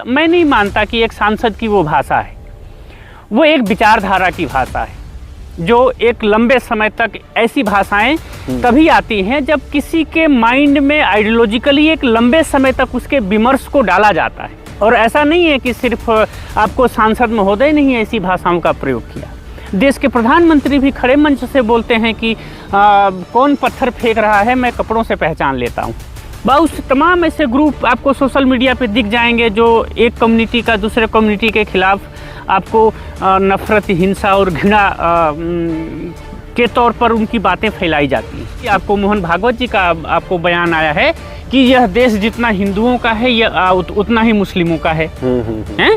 मैं नहीं मानता कि एक सांसद की वो भाषा है। वो एक विचारधारा की भाषा है, जो एक लंबे समय तक ऐसी भाषाएं तभी आती हैं जब किसी के माइंड में आइडियोलॉजिकली एक लंबे समय तक उसके विमर्श को डाला जाता है। और ऐसा नहीं है कि सिर्फ आपको सांसद महोदय ने ही ऐसी भाषाओं का प्रयोग किया। देश के प्रधानमंत्री भी खड़े मंच से बोलते हैं कि कौन पत्थर फेंक रहा है, मैं कपड़ों से पहचान लेता हूँ। बहुत तमाम ऐसे ग्रुप आपको सोशल मीडिया पे दिख जाएंगे जो एक कम्युनिटी का दूसरे कम्युनिटी के खिलाफ आपको नफरत, हिंसा और घृणा के तौर पर उनकी बातें फैलाई जाती हैं। आपको मोहन भागवत जी का आपको बयान आया है कि यह देश जितना हिंदुओं का है यह उतना ही मुस्लिमों का है। हैं?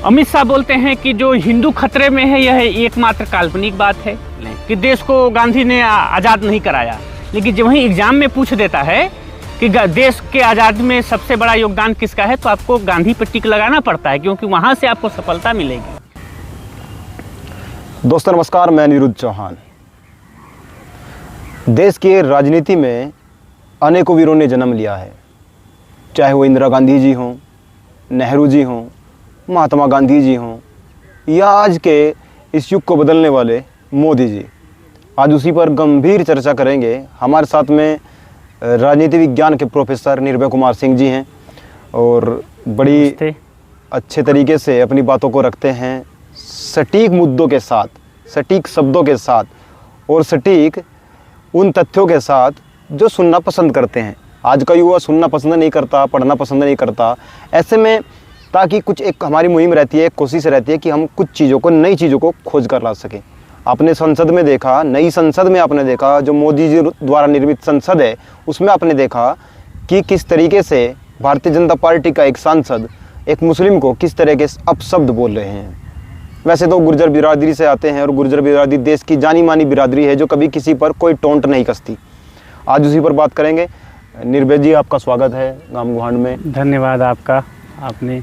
अमित शाह बोलते हैं कि जो हिंदू खतरे में है यह एकमात्र काल्पनिक बात है कि देश को गांधी ने आज़ाद नहीं कराया। लेकिन जब वहीं एग्जाम में पूछ देता है कि देश के आज़ादी में सबसे बड़ा योगदान किसका है, तो आपको गांधी पर टिक लगाना पड़ता है, क्योंकि वहाँ से आपको सफलता मिलेगी। दोस्तों नमस्कार, मैं अनिरुद्ध चौहान। देश की राजनीति में अनेकों वीरों ने जन्म लिया है, चाहे वो इंदिरा गांधी जी हों, नेहरू जी हों, महात्मा गांधी जी हों, या आज के इस युग को बदलने वाले मोदी जी। आज उसी पर गंभीर चर्चा करेंगे। हमारे साथ में राजनीति विज्ञान के प्रोफेसर निर्भय कुमार सिंह जी हैं और बड़ी अच्छे तरीके से अपनी बातों को रखते हैं, सटीक मुद्दों के साथ, सटीक शब्दों के साथ और सटीक उन तथ्यों के साथ जो सुनना पसंद करते हैं। आज का युवा सुनना पसंद नहीं करता, पढ़ना पसंद नहीं करता। ऐसे में ताकि कुछ एक हमारी मुहिम रहती है, एक कोशिश रहती है कि हम कुछ चीज़ों को, नई चीज़ों को खोज कर ला सकें। आपने संसद में देखा, नई संसद में आपने देखा, जो मोदी जी द्वारा निर्मित संसद है, उसमें आपने देखा कि किस तरीके से भारतीय जनता पार्टी का एक सांसद एक मुस्लिम को किस तरह के अपशब्द बोल रहे हैं। वैसे तो गुर्जर बिरादरी से आते हैं और गुर्जर बिरादरी देश की जानी मानी बिरादरी है जो कभी किसी पर कोई टोंट नहीं कसती। आज उसी पर बात करेंगे। निर्भय जी, आपका स्वागत है गाम गुहांड में। धन्यवाद आपका। आपने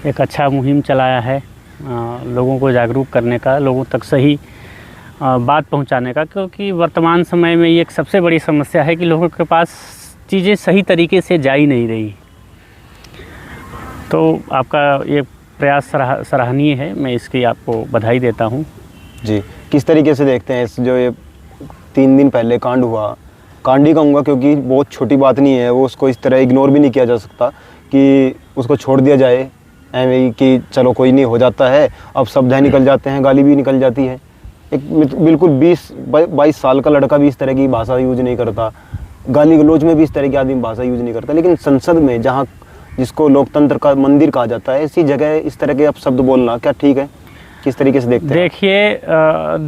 एक अच्छा मुहिम चलाया है लोगों को जागरूक करने का, लोगों तक सही बात पहुंचाने का, क्योंकि वर्तमान समय में ये एक सबसे बड़ी समस्या है कि लोगों के पास चीज़ें सही तरीके से जा ही नहीं रही। तो आपका ये प्रयास सराहनीय है, मैं इसकी आपको बधाई देता हूं। जी, किस तरीके से देखते हैं इस जो ये 3 दिन पहले कांड हुआ, कांड ही कहूँगा क्योंकि बहुत छोटी बात नहीं है, वो उसको इस तरह इग्नोर भी नहीं किया जा सकता कि उसको छोड़ दिया जाए ऐਵੇਂ कि चलो कोई नहीं, हो जाता है। अब शब्द निकल जाते हैं, गाली भी निकल जाती है। एक बिल्कुल 20-22 साल का लड़का भी इस तरह की भाषा यूज नहीं करता, गाली गलौज में भी इस तरह की आदमी भाषा यूज नहीं करता। लेकिन संसद में, जहाँ जिसको लोकतंत्र का मंदिर कहा जाता है, इसी जगह इस तरह के अपशब्द बोलना क्या ठीक है? किस तरीके से देखते हैं? देखिए,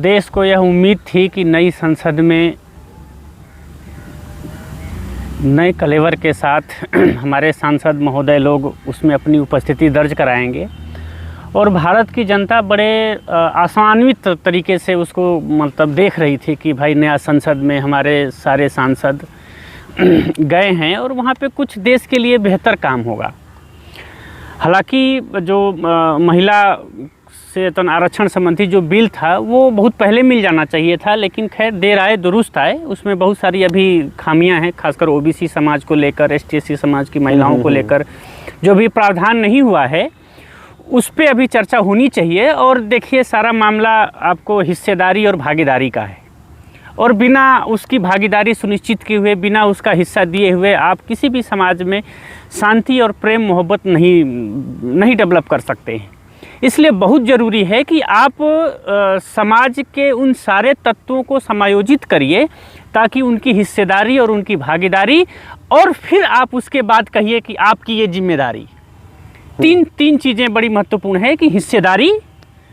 देश को यह उम्मीद थी कि नई संसद में नए कलेवर के साथ हमारे सांसद महोदय लोग उसमें अपनी उपस्थिति दर्ज कराएंगे और भारत की जनता बड़े आशान्वित तरीके से उसको मतलब देख रही थी कि भाई नया संसद में हमारे सारे सांसद गए हैं और वहाँ पे कुछ देश के लिए बेहतर काम होगा। हालांकि जो महिला से आरक्षण संबंधी जो बिल था वो बहुत पहले मिल जाना चाहिए था, लेकिन खैर देर आए दुरुस्त आए। उसमें बहुत सारी अभी खामियां हैं, खासकर ओबीसी समाज को लेकर, एसटी समाज की महिलाओं को लेकर जो भी प्रावधान नहीं हुआ है उस पर अभी चर्चा होनी चाहिए। और देखिए, सारा मामला आपको हिस्सेदारी और भागीदारी का है और बिना उसकी भागीदारी सुनिश्चित किए हुए, बिना उसका हिस्सा दिए हुए आप किसी भी समाज में शांति और प्रेम मोहब्बत नहीं डेवलप कर सकते हैं। इसलिए बहुत ज़रूरी है कि आप समाज के उन सारे तत्वों को समायोजित करिए ताकि उनकी हिस्सेदारी और उनकी भागीदारी, और फिर आप उसके बाद कहिए कि आपकी ये जिम्मेदारी। तीन चीज़ें बड़ी महत्वपूर्ण है कि हिस्सेदारी,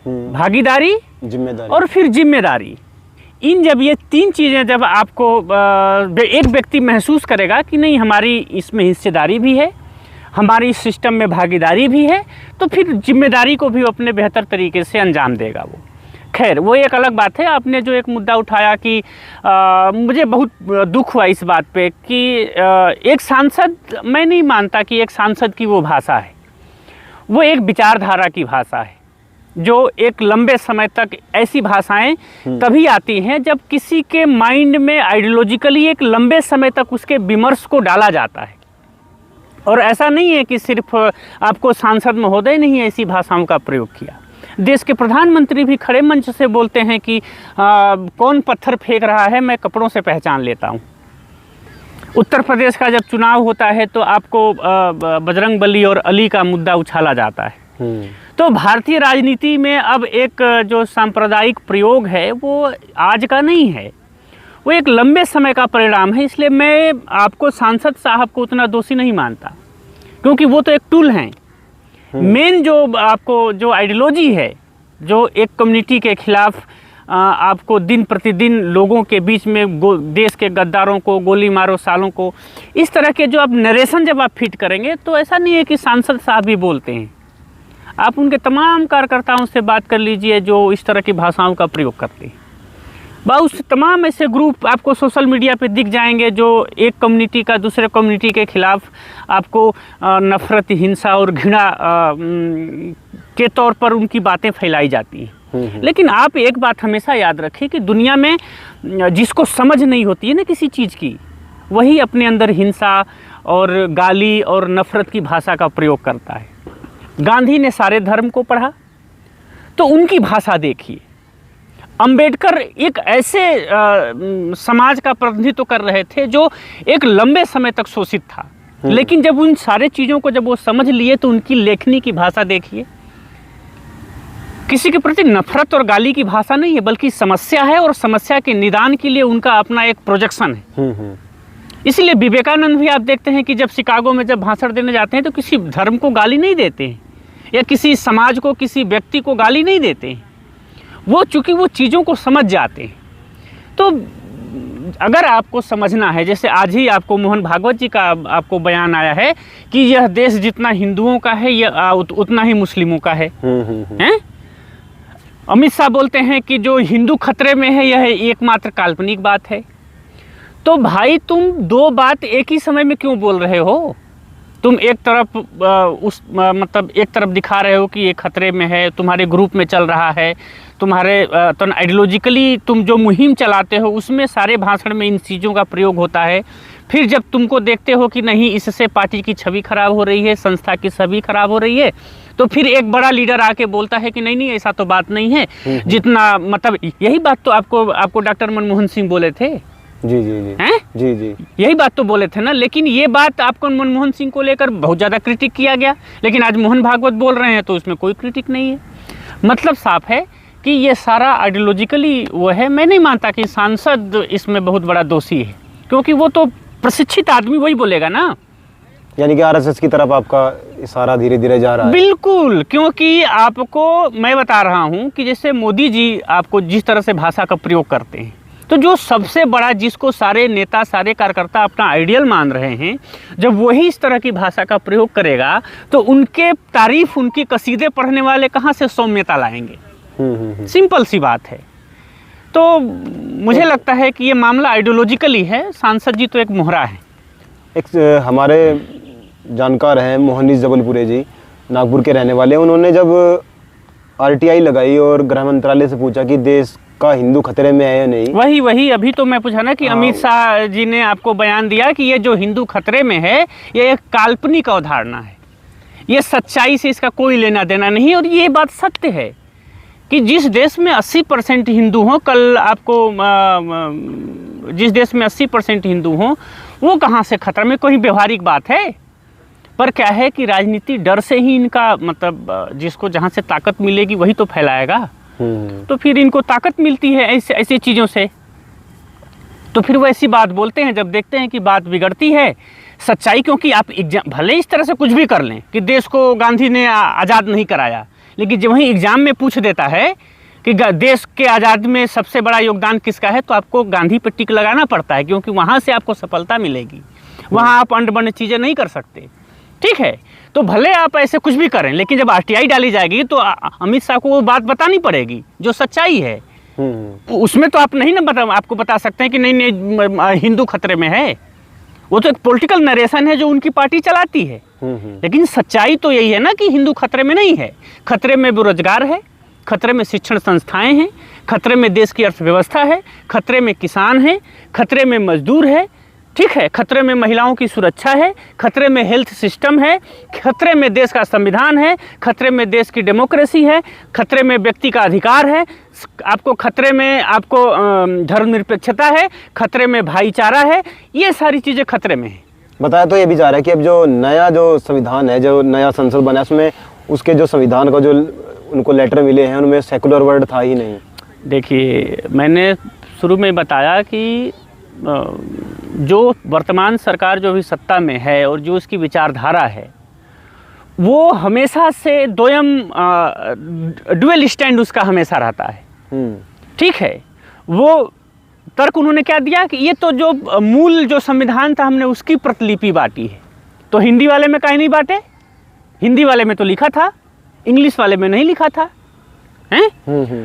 भागीदारी, जिम्मेदारी और फिर जिम्मेदारी। जब ये 3 चीज़ें जब आपको एक व्यक्ति महसूस करेगा कि नहीं हमारी इसमें हिस्सेदारी भी है, हमारी इस सिस्टम में भागीदारी भी है, तो फिर जिम्मेदारी को भी अपने बेहतर तरीके से अंजाम देगा वो। खैर, वो एक अलग बात है। आपने जो एक मुद्दा उठाया कि मुझे बहुत दुख हुआ इस बात पे कि एक सांसद, मैं नहीं मानता कि एक सांसद की वो भाषा है। वो एक विचारधारा की भाषा है, जो एक लंबे समय तक ऐसी भाषाएं तभी आती हैं जब किसी के माइंड में आइडियोलॉजिकली एक लंबे समय तक उसके विमर्श को डाला जाता है। और ऐसा नहीं है कि सिर्फ आपको सांसद महोदय ने ही ऐसी भाषाओं का प्रयोग किया। देश के प्रधानमंत्री भी खड़े मंच से बोलते हैं कि कौन पत्थर फेंक रहा है मैं कपड़ों से पहचान लेता हूँ। उत्तर प्रदेश का जब चुनाव होता है तो आपको बजरंगबली और अली का मुद्दा उछाला जाता है। तो भारतीय राजनीति में अब एक जो सांप्रदायिक प्रयोग है वो आज का नहीं है, वो एक लंबे समय का परिणाम है। इसलिए मैं आपको सांसद साहब को उतना दोषी नहीं मानता, क्योंकि वो तो एक टूल हैं। मेन जो आपको जो आइडियोलॉजी है, जो एक कम्युनिटी के खिलाफ आपको दिन प्रतिदिन लोगों के बीच में देश के गद्दारों को गोली मारो सालों को, इस तरह के जो आप नरेशन जब आप फिट करेंगे तो ऐसा नहीं है कि सांसद साहब भी बोलते हैं। आप उनके तमाम कार्यकर्ताओं से बात कर लीजिए जो इस तरह की भाषाओं का प्रयोग करते हैं। बहुत तमाम ऐसे ग्रुप आपको सोशल मीडिया पे दिख जाएंगे जो एक कम्युनिटी का दूसरे कम्युनिटी के खिलाफ आपको नफ़रत, हिंसा और घृणा के तौर पर उनकी बातें फैलाई जाती हैं। लेकिन आप एक बात हमेशा याद रखें कि दुनिया में जिसको समझ नहीं होती है ना किसी चीज़ की, वही अपने अंदर हिंसा और गाली और नफ़रत की भाषा का प्रयोग करता है। गांधी ने सारे धर्म को पढ़ा, तो उनकी भाषा देखिए। अंबेडकर एक ऐसे समाज का प्रतिनिधित्व कर रहे थे जो एक लंबे समय तक शोषित था, लेकिन जब उन सारे चीज़ों को जब वो समझ लिए तो उनकी लेखनी की भाषा देखिए। किसी के प्रति नफरत और गाली की भाषा नहीं है, बल्कि समस्या है और समस्या के निदान के लिए उनका अपना एक प्रोजेक्शन है। इसलिए विवेकानंद भी आप देखते हैं कि जब शिकागो में जब भाषण देने जाते हैं तो किसी धर्म को गाली नहीं देते हैं या किसी समाज को, किसी व्यक्ति को गाली नहीं देते हैं। वो चूँकि वो चीज़ों को समझ जाते हैं। तो अगर आपको समझना है, जैसे आज ही आपको मोहन भागवत जी का आपको बयान आया है कि यह देश जितना हिंदुओं का है यह उतना ही मुस्लिमों का है। हैं? अमित शाह बोलते हैं कि जो हिंदू खतरे में है यह एकमात्र काल्पनिक बात है। तो भाई तुम दो बात एक ही समय में क्यों बोल रहे हो? तुम एक तरफ मतलब एक तरफ दिखा रहे हो कि ये खतरे में है, तुम्हारे ग्रुप में चल रहा है, तुम्हारे तो आइडियोलॉजिकली तुम जो मुहिम चलाते हो उसमें सारे भाषण में इन चीज़ों का प्रयोग होता है। फिर जब तुमको देखते हो कि नहीं इससे पार्टी की छवि खराब हो रही है, संस्था की छवि खराब हो रही है, तो फिर एक बड़ा लीडर आके बोलता है कि नहीं नहीं ऐसा तो बात नहीं है। जितना मतलब यही बात तो आपको डॉक्टर मनमोहन सिंह बोले थे। जी जी जी हैं? जी जी यही बात तो बोले थे ना। लेकिन ये बात आपको मनमोहन सिंह को लेकर बहुत ज़्यादा क्रिटिक किया गया, लेकिन आज मोहन भागवत बोल रहे हैं तो उसमें कोई क्रिटिक नहीं है। मतलब साफ है कि ये सारा आइडियोलॉजिकली वो है। मैं नहीं मानता कि सांसद इसमें बहुत बड़ा दोषी है, क्योंकि वो तो प्रशिक्षित आदमी वही बोलेगा ना। यानी कि आरएसएस की तरफ आपका इशारा धीरे धीरे जा रहा है। बिल्कुल, क्योंकि आपको मैं बता रहा हूँ कि जैसे मोदी जी आपको जिस तरह से भाषा का प्रयोग करते हैं, तो जो सबसे बड़ा जिसको सारे नेता सारे कार्यकर्ता अपना आइडियल मान रहे हैं, जब वही इस तरह की भाषा का प्रयोग करेगा तो उनके तारीफ, उनकी कसीदे पढ़ने वाले कहाँ से सौम्यता लाएंगे? सिंपल सी बात है। तो मुझे लगता है कि ये मामला आइडियोलॉजिकली है। सांसद जी तो एक मोहरा है। एक हमारे जानकार हैं मोहनीश जबलपुरे जी, नागपुर के रहने वाले। उन्होंने जब आरटीआई लगाई और गृह मंत्रालय से पूछा कि देश का हिंदू खतरे में है या नहीं, वही अभी तो मैं पूछा ना कि अमित शाह जी ने आपको बयान दिया कि ये जो हिंदू खतरे में है ये एक काल्पनिक अवधारणा है, ये सच्चाई से इसका कोई लेना देना नहीं। और ये बात सत्य है कि जिस देश में 80% हिंदू हों, कल आपको जिस देश में 80% हिंदू हों वो कहाँ से खतरा में? कोई व्यवहारिक बात है? पर क्या है कि राजनीति डर से ही इनका मतलब जिसको जहाँ से ताकत मिलेगी वही तो फैलाएगा। तो फिर इनको ताकत मिलती है ऐसी चीज़ों से, तो फिर वो ऐसी बात बोलते हैं जब देखते हैं कि बात बिगड़ती है। सच्चाई, क्योंकि आप भले इस तरह से कुछ भी कर लें कि देश को गांधी ने आज़ाद नहीं कराया, लेकिन जब वहीं एग्ज़ाम में पूछ देता है कि देश के आज़ादी में सबसे बड़ा योगदान किसका है, तो आपको गांधी पर टिक लगाना पड़ता है, क्योंकि वहाँ से आपको सफलता मिलेगी। वहाँ आप अंड-बंड चीज़ें नहीं कर सकते। ठीक है, तो भले आप ऐसे कुछ भी करें, लेकिन जब आरटीआई डाली जाएगी तो अमित शाह को वो बात बतानी पड़ेगी जो सच्चाई है। उसमें तो आप नहीं ना आपको बता सकते हैं कि नहीं हिंदू खतरे में है। वो तो एक पॉलिटिकल नरेशन है जो उनकी पार्टी चलाती है। लेकिन सच्चाई तो यही है ना कि हिंदू खतरे में नहीं है। खतरे में बेरोजगार है, खतरे में शिक्षण संस्थाएं हैं, खतरे में देश की अर्थव्यवस्था है, खतरे में किसान है, खतरे में मजदूर है, ठीक है, खतरे में महिलाओं की सुरक्षा है, खतरे में हेल्थ सिस्टम है, खतरे में देश का संविधान है, खतरे में देश की डेमोक्रेसी है, खतरे में व्यक्ति का अधिकार है, आपको खतरे में आपको धर्मनिरपेक्षता है, खतरे में भाईचारा है, ये सारी चीज़ें खतरे में हैं। बताया तो ये भी जा रहा है कि अब जो नया जो संविधान है, जो नया संसद बना है, उसमें उसके जो संविधान का जो उनको लेटर मिले हैं उनमें सेकुलर वर्ड था ही नहीं। देखिए, मैंने शुरू में बताया कि जो वर्तमान सरकार जो भी सत्ता में है और जो उसकी विचारधारा है वो हमेशा से ड्यूअल स्टैंड उसका हमेशा रहता है। ठीक है, वो तर्क उन्होंने क्या दिया कि ये तो जो मूल जो संविधान था हमने उसकी प्रतिलिपि बांटी है, तो हिंदी वाले में काहे नहीं बांटे? हिंदी वाले में तो लिखा था, इंग्लिश वाले में नहीं लिखा था, हैं?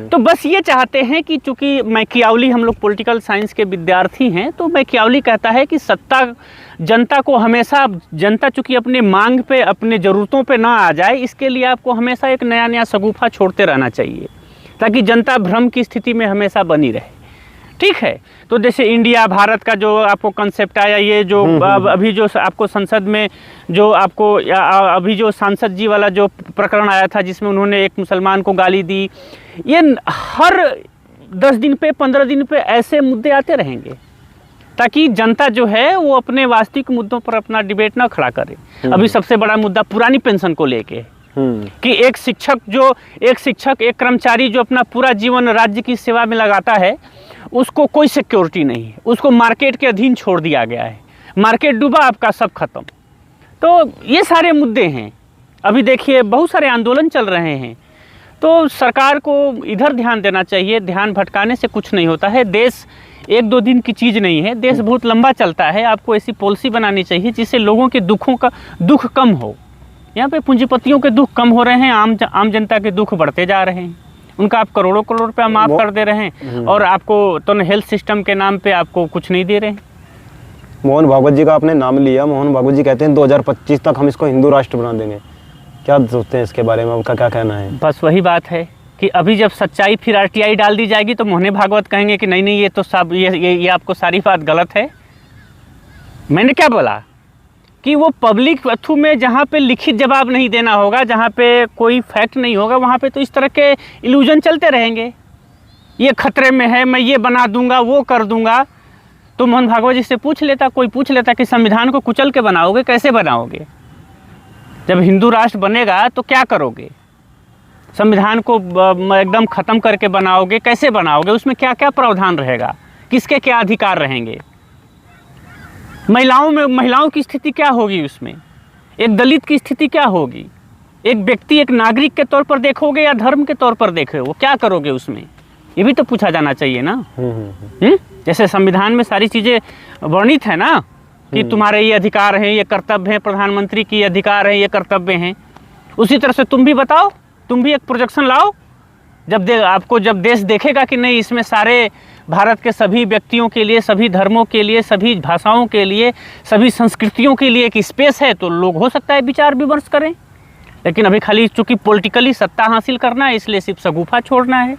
तो बस ये चाहते हैं कि चूंकि मैकियावली, हम लोग पॉलिटिकल साइंस के विद्यार्थी हैं, तो मैकियावली कहता है कि सत्ता जनता को हमेशा, जनता चूंकि अपने मांग पे, अपने ज़रूरतों पे ना आ जाए, इसके लिए आपको हमेशा एक नया नया शगुफा छोड़ते रहना चाहिए ताकि जनता भ्रम की स्थिति में हमेशा बनी रहे। ठीक है, तो जैसे इंडिया भारत का जो आपको कंसेप्ट आया, ये जो अभी जो आपको संसद में जो आपको अभी जो सांसद जी वाला जो प्रकरण आया था जिसमें उन्होंने एक मुसलमान को गाली दी, ये हर 10 दिन पे 15 दिन पे ऐसे मुद्दे आते रहेंगे ताकि जनता जो है वो अपने वास्तविक मुद्दों पर अपना डिबेट ना खड़ा करे। अभी सबसे बड़ा मुद्दा पुरानी पेंशन को लेके कि एक शिक्षक एक कर्मचारी जो अपना पूरा जीवन राज्य की सेवा में लगाता है, उसको कोई सिक्योरिटी नहीं है, उसको मार्केट के अधीन छोड़ दिया गया है, मार्केट डूबा, आपका सब खत्म। तो ये सारे मुद्दे हैं। अभी देखिए बहुत सारे आंदोलन चल रहे हैं, तो सरकार को इधर ध्यान देना चाहिए। ध्यान भटकाने से कुछ नहीं होता है। देश 1-2 दिन की चीज़ नहीं है, देश बहुत लंबा चलता है। आपको ऐसी पॉलिसी बनानी चाहिए जिससे लोगों के दुख कम हो। यहाँ पे पूंजीपतियों के दुख कम हो रहे हैं, आम जनता के दुख बढ़ते जा रहे हैं। उनका आप करोड़ों करोड़ रुपया माफ़ कर दे रहे हैं और आपको तो हेल्थ सिस्टम के नाम पे आपको कुछ नहीं दे रहे हैं। मोहन भागवत जी का आपने नाम लिया। मोहन भागवत जी कहते हैं 2025 तक हम इसको हिंदू राष्ट्र बना देंगे। क्या सोचते हैं इसके बारे में, आपका क्या कहना है? बस वही बात है कि अभी जब सच्चाई फिर RTI डाल दी जाएगी तो मोहन भागवत कहेंगे कि नहीं ये तो सब ये आपको सारी बात गलत है। मैंने क्या बोला कि वो पब्लिक थ्रू में जहाँ पे लिखित जवाब नहीं देना होगा, जहाँ पे कोई फैक्ट नहीं होगा, वहाँ पे तो इस तरह के इल्यूजन चलते रहेंगे। ये खतरे में है, मैं ये बना दूंगा, वो कर दूंगा। तो मोहन भागवत जी से कोई पूछ लेता कि संविधान को कुचल के बनाओगे, कैसे बनाओगे? जब हिंदू राष्ट्र बनेगा तो क्या करोगे? संविधान को एकदम ख़त्म करके बनाओगे, कैसे बनाओगे? उसमें क्या क्या प्रावधान रहेगा, किसके क्या अधिकार रहेंगे? महिलाओं की स्थिति क्या होगी उसमें? एक दलित की स्थिति क्या होगी? एक व्यक्ति, एक नागरिक के तौर पर देखोगे या धर्म के तौर पर देखोगे? वो क्या करोगे उसमें? ये भी तो पूछा जाना चाहिए ना। जैसे संविधान में सारी चीज़ें वर्णित है ना कि तुम्हारे ये अधिकार हैं, ये कर्तव्य हैं, प्रधानमंत्री की अधिकार हैं, ये कर्तव्य हैं। उसी तरह से तुम भी बताओ, तुम भी एक प्रोजेक्शन लाओ। जब देश देखेगा कि नहीं, इसमें सारे भारत के सभी व्यक्तियों के लिए, सभी धर्मों के लिए, सभी भाषाओं के लिए, सभी संस्कृतियों के लिए एक स्पेस है, तो लोग हो सकता है विचार विमर्श करें। लेकिन अभी खाली चूंकि पॉलिटिकली सत्ता हासिल करना है, इसलिए सिर्फ शगुफा छोड़ना है।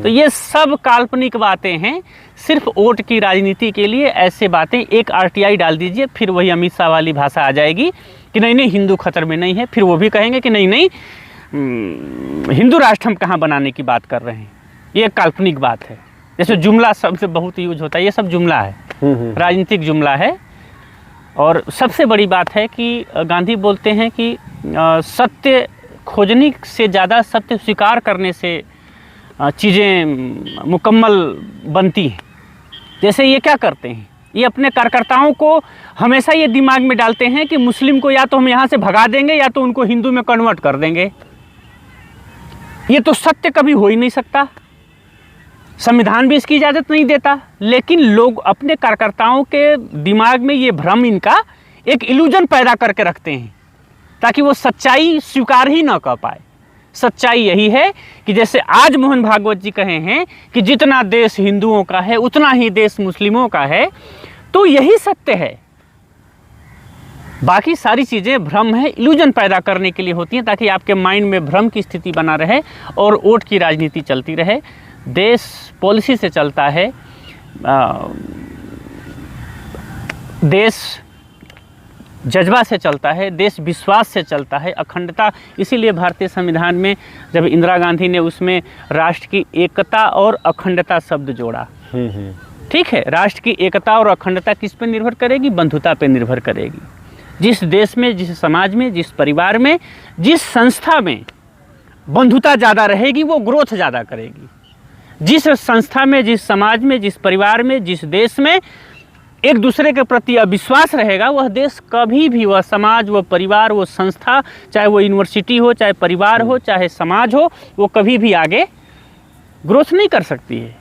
तो ये सब काल्पनिक बातें हैं, सिर्फ वोट की राजनीति के लिए ऐसे बातें। एक RTI डाल दीजिए, फिर वही अमित शाह वाली भाषा आ जाएगी कि नहीं हिंदू खतरे में नहीं है। फिर वो भी कहेंगे कि नहीं हिंदू राष्ट्र हम कहाँ बनाने की बात कर रहे हैं, ये काल्पनिक बात है। जैसे जुमला सबसे बहुत यूज होता है, ये सब जुमला है, राजनीतिक जुमला है। और सबसे बड़ी बात है कि गांधी बोलते हैं कि सत्य खोजने से ज़्यादा सत्य स्वीकार करने से चीज़ें मुकम्मल बनती हैं। जैसे ये क्या करते हैं, ये अपने कार्यकर्ताओं को हमेशा ये दिमाग में डालते हैं कि मुस्लिम को या तो हम यहाँ से भगा देंगे या तो उनको हिंदू में कन्वर्ट कर देंगे। ये तो सत्य कभी हो ही नहीं सकता, संविधान भी इसकी इजाज़त नहीं देता। लेकिन लोग अपने कार्यकर्ताओं के दिमाग में ये भ्रम, इनका एक इल्यूजन पैदा करके रखते हैं ताकि वो सच्चाई स्वीकार ही ना कर पाए। सच्चाई यही है कि जैसे आज मोहन भागवत जी कहे हैं कि जितना देश हिंदुओं का है उतना ही देश मुस्लिमों का है, तो यही सत्य है। बाकी सारी चीज़ें भ्रम है, इल्यूजन पैदा करने के लिए होती हैं ताकि आपके माइंड में भ्रम की स्थिति बना रहे और वोट की राजनीति चलती रहे। देश पॉलिसी से चलता है, देश जज्बा से चलता है, देश विश्वास से चलता है, अखंडता। इसीलिए भारतीय संविधान में जब इंदिरा गांधी ने उसमें राष्ट्र की एकता और अखंडता शब्द जोड़ा, ठीक है, राष्ट्र की एकता और अखंडता किस पर निर्भर करेगी? बंधुता पर निर्भर करेगी। जिस देश में, जिस समाज में, जिस परिवार में, जिस संस्था में बंधुता ज़्यादा रहेगी वो ग्रोथ ज़्यादा करेगी। जिस संस्था में, जिस समाज में, जिस परिवार में, जिस देश में एक दूसरे के प्रति अविश्वास रहेगा, वह देश कभी भी, वह समाज, वह परिवार, वो संस्था, चाहे वो यूनिवर्सिटी हो, चाहे परिवार हो, चाहे समाज हो, वो कभी भी आगे ग्रोथ नहीं कर सकती है।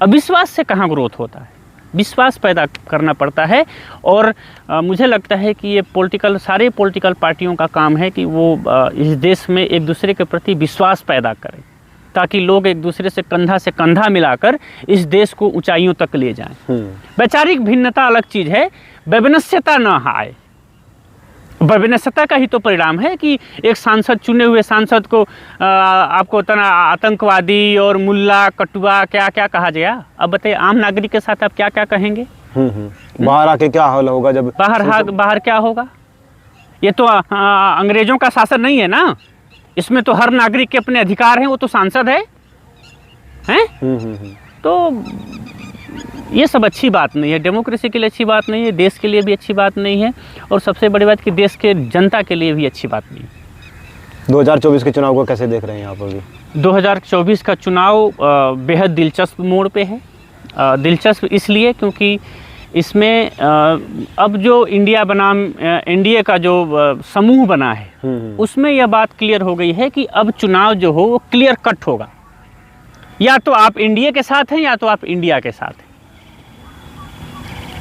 अविश्वास से कहाँ ग्रोथ होता है? विश्वास पैदा करना पड़ता है। और मुझे लगता है कि ये सारे पॉलिटिकल पार्टियों का काम है कि वो इस देश में एक दूसरे के प्रति विश्वास पैदा करें, ताकि लोग एक दूसरे से कंधा मिलाकर इस देश को ऊंचाइयों तक ले जाएं। वैचारिक भिन्नता अलग चीज़ है, वैमनस्यता न आए। वैमनस्यता का ही तो परिणाम है कि एक सांसद, चुने हुए सांसद को आपको आतंकवादी और मुल्ला, कटुआ क्या क्या कहा गया। अब बताइए, आम नागरिक के साथ आप क्या क्या कहेंगे? बाहर आके क्या हाल होगा? जब बाहर क्या होगा? ये तो अंग्रेजों का शासन नहीं है ना, इसमें तो हर नागरिक के अपने अधिकार हैं, वो तो सांसद है, हैं? तो ये सब अच्छी बात नहीं है, डेमोक्रेसी के लिए अच्छी बात नहीं है, देश के लिए भी अच्छी बात नहीं है, और सबसे बड़ी बात कि देश के जनता के लिए भी अच्छी बात नहीं है। 2024 के चुनाव को कैसे देख रहे हैं आप अभी? 2024 का चुनाव बेहद दिलचस्प मोड़ पे है। दिलचस्प इसलिए क्योंकि इसमें अब जो इंडिया बनाम एनडीए का जो समूह बना है, उसमें यह बात क्लियर हो गई है कि अब चुनाव जो हो वो क्लियर कट होगा। या तो आप एनडीए के साथ हैं या तो आप इंडिया के साथ हैं।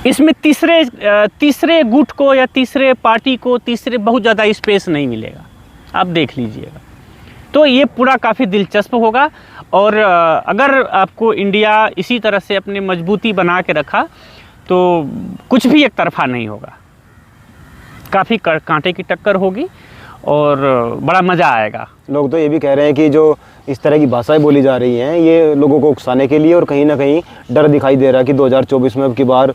इसमें तीसरे गुट को या तीसरे पार्टी को बहुत ज़्यादा स्पेस नहीं मिलेगा, आप देख लीजिएगा। तो ये पूरा काफ़ी दिलचस्प होगा। और अगर आपको इंडिया इसी तरह से अपनी मजबूती बना के रखा तो कुछ भी एक तरफा नहीं होगा, काफ़ी कांटे की टक्कर होगी और बड़ा मज़ा आएगा। लोग तो ये भी कह रहे हैं कि जो इस तरह की भाषाएं बोली जा रही हैं ये लोगों को उकसाने के लिए, और कहीं ना कहीं डर दिखाई दे रहा है कि 2024 में अब की बार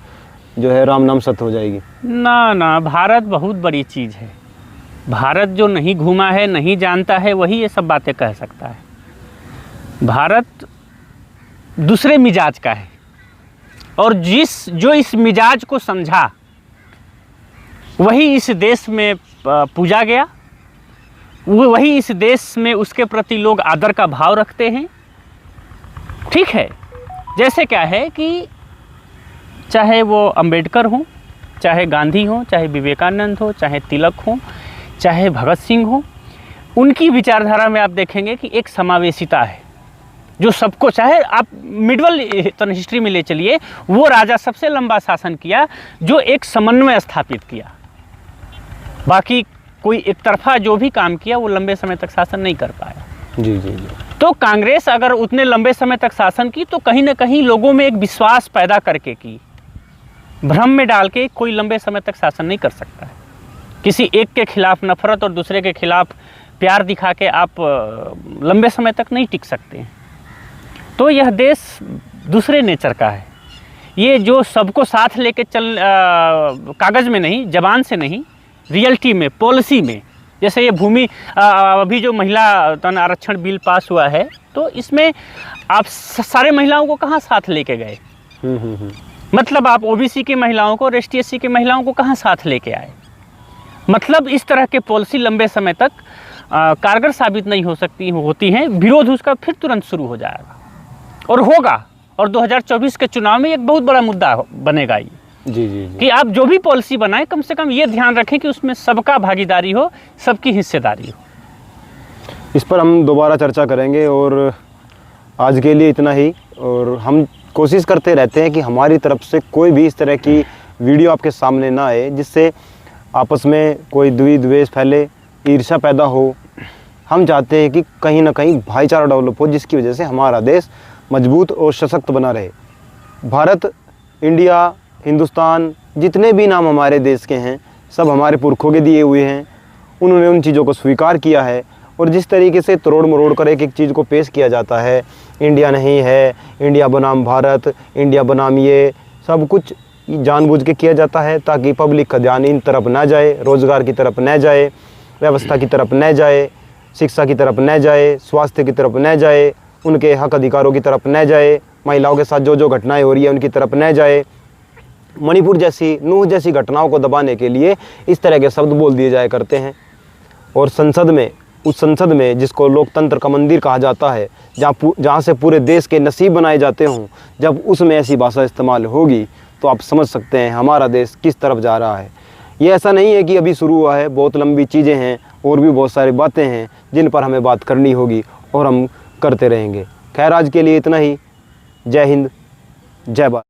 जो है राम नाम सत्य हो जाएगी। ना, भारत बहुत बड़ी चीज़ है। भारत जो नहीं घूमा है, नहीं जानता है, वही ये सब बातें कह सकता है। भारत दूसरे मिजाज का है, और जो इस मिजाज को समझा वही इस देश में पूजा गया, वही इस देश में उसके प्रति लोग आदर का भाव रखते हैं। ठीक है, जैसे क्या है कि चाहे वो अंबेडकर हो, चाहे गांधी हो, चाहे विवेकानंद हो, चाहे तिलक हो, चाहे भगत सिंह हो, उनकी विचारधारा में आप देखेंगे कि एक समावेशिता है जो सबको, चाहे आप मिडवल हिस्ट्री में ले चलिए, वो राजा सबसे लंबा शासन किया जो एक समन्वय स्थापित किया। बाकी कोई एक तरफा जो भी काम किया वो लंबे समय तक शासन नहीं कर पाया। जी जी जी। तो कांग्रेस अगर उतने लंबे समय तक शासन की तो कहीं ना कहीं लोगों में एक विश्वास पैदा करके की, भ्रम में डाल के कोई लंबे समय तक शासन नहीं कर सकता है। किसी एक के खिलाफ नफरत और दूसरे के खिलाफ प्यार दिखा के आप लंबे समय तक नहीं टिक सकते हैं। तो यह देश दूसरे नेचर का है। ये जो सबको साथ लेके कागज़ में नहीं, जबान से नहीं, रियलिटी में, पॉलिसी में, जैसे ये भूमि अभी जो महिला तन आरक्षण बिल पास हुआ है, तो इसमें आप सारे महिलाओं को कहाँ साथ लेके गए? मतलब आप ओबीसी की महिलाओं को और एसटी/एससी की महिलाओं को कहाँ साथ लेके आए? मतलब इस तरह के पॉलिसी लंबे समय तक कारगर साबित नहीं होती हैं, विरोध उसका फिर तुरंत शुरू हो जाएगा और होगा। और 2024 के चुनाव में एक बहुत बड़ा मुद्दा बनेगा ये। जी जी जी। कि आप जो भी पॉलिसी बनाएं, कम से कम ये ध्यान रखें कि उसमें सबका भागीदारी हो, सबकी हिस्सेदारी हो। इस पर हम दोबारा चर्चा करेंगे, और आज के लिए इतना ही। और हम कोशिश करते रहते हैं कि हमारी तरफ से कोई भी इस तरह की वीडियो आपके सामने ना आए जिससे आपस में कोई द्वेष फैले, ईर्ष्या पैदा हो। हम चाहते हैं कि कहीं ना कहीं भाईचारा डेवलप हो, जिसकी वजह से हमारा देश मजबूत और सशक्त बना रहे। भारत, इंडिया, हिंदुस्तान, जितने भी नाम हमारे देश के हैं, सब हमारे पुरखों के दिए हुए हैं। उन्होंने उन चीज़ों को स्वीकार किया है, और जिस तरीके से तोड़ मरोड़ कर एक एक चीज़ को पेश किया जाता है, इंडिया नहीं है, इंडिया बनाम भारत, इंडिया बनाम ये सब कुछ जानबूझ के किया जाता है ताकि पब्लिक का ध्यान इन तरफ ना जाए, रोज़गार की तरफ न जाए, व्यवस्था की तरफ न जाए, शिक्षा की तरफ न जाए, स्वास्थ्य की तरफ न जाए, उनके हक अधिकारों की तरफ न जाए, महिलाओं के साथ जो जो घटनाएं हो रही है उनकी तरफ न जाए। मणिपुर जैसी, नूह जैसी घटनाओं को दबाने के लिए इस तरह के शब्द बोल दिए जाया करते हैं। और संसद में, उस संसद में जिसको लोकतंत्र का मंदिर कहा जाता है, जहाँ से पूरे देश के नसीब बनाए जाते हों, जब उसमें ऐसी भाषा इस्तेमाल होगी तो आप समझ सकते हैं हमारा देश किस तरफ जा रहा है। ये ऐसा नहीं है कि अभी शुरू हुआ है, बहुत लंबी चीज़ें हैं और भी बहुत सारी बातें हैं जिन पर हमें बात करनी होगी और हम करते रहेंगे। खैर आज के लिए इतना ही। जय हिंद, जय भारत।